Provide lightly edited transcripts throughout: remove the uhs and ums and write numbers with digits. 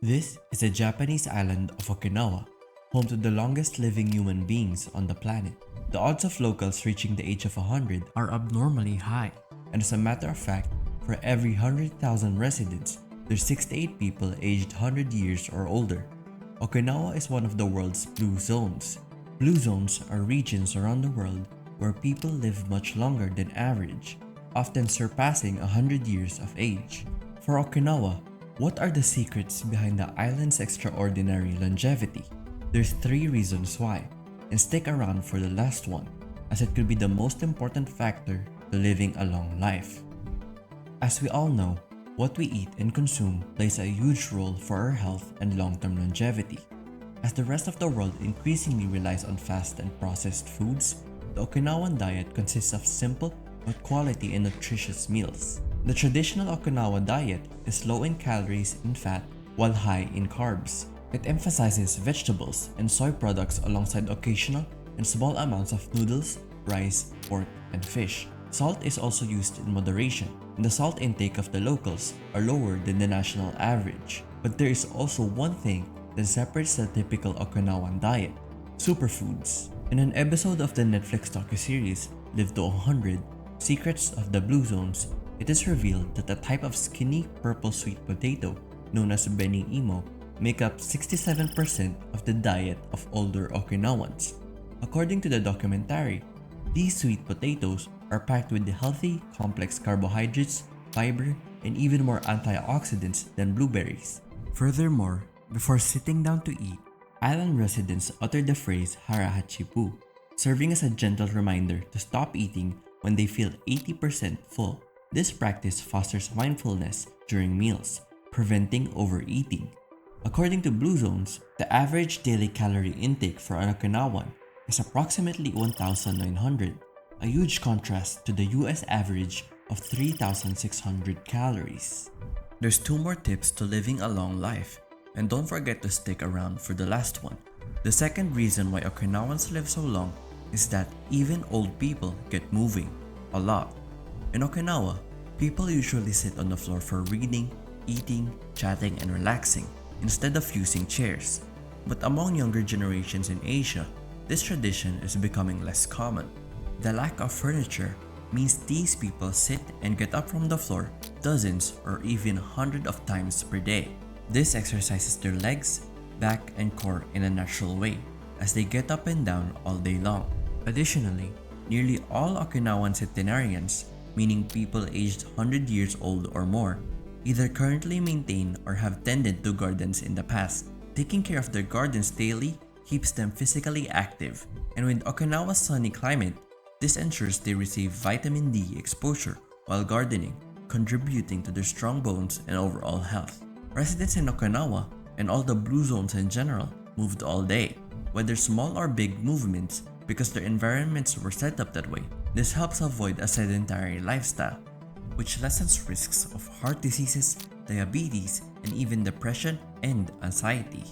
This is the Japanese island of Okinawa, home to the longest living human beings on the planet. The odds of locals reaching the age of 100 are abnormally high, and as a matter of fact, for every 100,000 residents, there's 6 to 8 people aged 100 years or older. Okinawa is one of the world's blue zones. Blue zones are regions around the world where people live much longer than average, often surpassing 100 years of age. For Okinawa, what are the secrets behind the island's extraordinary longevity? There's 3 reasons why, and stick around for the last one, as it could be the most important factor to living a long life. As we all know, what we eat and consume plays a huge role for our health and long-term longevity. As the rest of the world increasingly relies on fast and processed foods, the Okinawan diet consists of simple but quality and nutritious meals. The traditional Okinawa diet is low in calories and fat while high in carbs. It emphasizes vegetables and soy products alongside occasional and small amounts of noodles, rice, pork, and fish. Salt is also used in moderation, and the salt intake of the locals are lower than the national average. But there is also one thing that separates the typical Okinawan diet: superfoods. In an episode of the Netflix docuseries Live to 100, Secrets of the Blue Zones, it is revealed that a type of skinny purple sweet potato known as beni imo make up 67% of the diet of older Okinawans. According to the documentary, these sweet potatoes are packed with healthy, complex carbohydrates, fiber, and even more antioxidants than blueberries. Furthermore, before sitting down to eat, island residents utter the phrase harahachipu, serving as a gentle reminder to stop eating when they feel 80% full. This practice fosters mindfulness during meals, preventing overeating. According to Blue Zones, the average daily calorie intake for an Okinawan is approximately 1,900, a huge contrast to the US average of 3,600 calories. There's 2 more tips to living a long life, and don't forget to stick around for the last one. The second reason why Okinawans live so long is that even old people get moving a lot. In Okinawa, people usually sit on the floor for reading, eating, chatting, and relaxing instead of using chairs. But among younger generations in Asia, this tradition is becoming less common. The lack of furniture means these people sit and get up from the floor dozens or even hundreds of times per day. This exercises their legs, back, and core in a natural way as they get up and down all day long. Additionally, nearly all Okinawan centenarians, meaning people aged 100 years old or more, either currently maintain or have tended to gardens in the past. Taking care of their gardens daily keeps them physically active, and with Okinawa's sunny climate, this ensures they receive vitamin D exposure while gardening, contributing to their strong bones and overall health. Residents in Okinawa, and all the blue zones in general, moved all day, whether small or big movements, because their environments were set up that way. This helps avoid a sedentary lifestyle, which lessens risks of heart diseases, diabetes, and even depression and anxiety.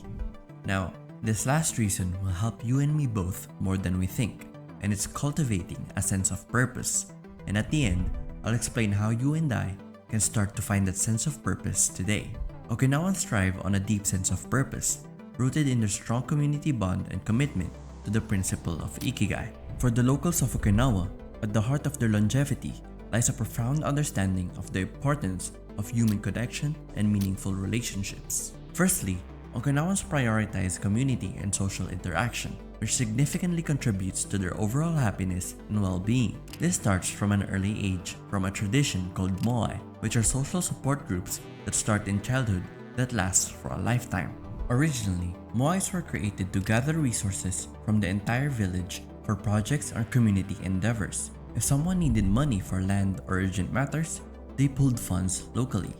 Now, this last reason will help you and me both more than we think, and it's cultivating a sense of purpose. And at the end, I'll explain how you and I can start to find that sense of purpose today. Okinawans thrive on a deep sense of purpose, rooted in their strong community bond and commitment to the principle of Ikigai. For the locals of Okinawa, at the heart of their longevity lies a profound understanding of the importance of human connection and meaningful relationships. Firstly, Okinawans prioritize community and social interaction, which significantly contributes to their overall happiness and well-being. This starts from an early age from a tradition called moai, which are social support groups that start in childhood that last for a lifetime. Originally, moais were created to gather resources from the entire village for projects or community endeavors. If someone needed money for land or urgent matters, they pooled funds locally.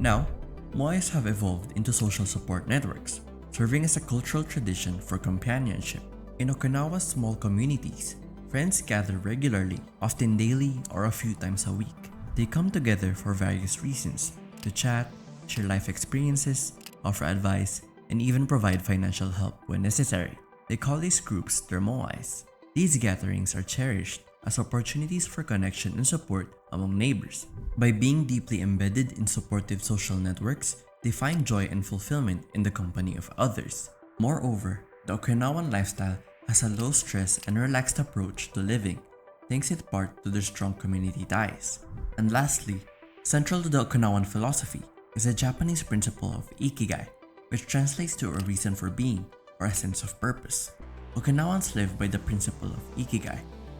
Now, moais have evolved into social support networks, serving as a cultural tradition for companionship. In Okinawa's small communities, friends gather regularly, often daily or a few times a week. They come together for various reasons: to chat, share life experiences, offer advice, and even provide financial help when necessary. They call these groups their moais. These gatherings are cherished as opportunities for connection and support among neighbors. By being deeply embedded in supportive social networks, they find joy and fulfillment in the company of others. Moreover, the Okinawan lifestyle has a low stress and relaxed approach to living, thanks in part to their strong community ties. And lastly, central to the Okinawan philosophy is the Japanese principle of Ikigai, which translates to a reason for being or a sense of purpose. Okinawans live by the principle of Ikigai,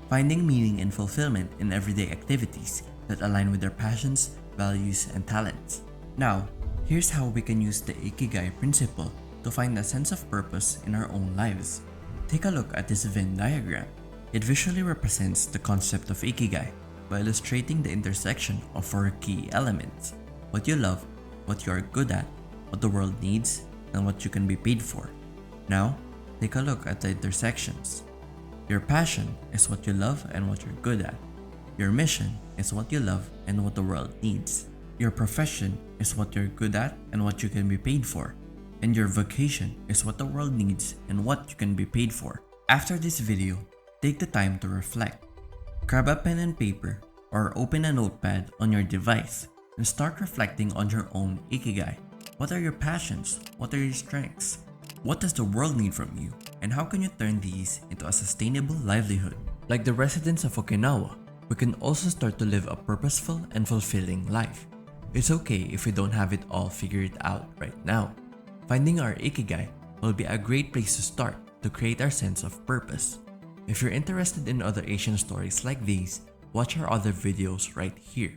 finding meaning and fulfillment in everyday activities that align with their passions, values, and talents. Now, here's how we can use the Ikigai principle to find a sense of purpose in our own lives. Take a look at this Venn diagram. It visually represents the concept of Ikigai by illustrating the intersection of four key elements: what you love, what you are good at, what the world needs, and what you can be paid for. Now, take a look at the intersections. Your passion is what you love and what you're good at. Your mission is what you love and what the world needs. Your profession is what you're good at and what you can be paid for. And your vocation is what the world needs and what you can be paid for. After this video, take the time to reflect. Grab a pen and paper or open a notepad on your device and start reflecting on your own Ikigai. What are your passions? What are your strengths? What does the world need from you? And how can you turn these into a sustainable livelihood? Like the residents of Okinawa, we can also start to live a purposeful and fulfilling life. It's okay if we don't have it all figured out right now. Finding our Ikigai will be a great place to start to create our sense of purpose. If you're interested in other Asian stories like these, watch our other videos right here.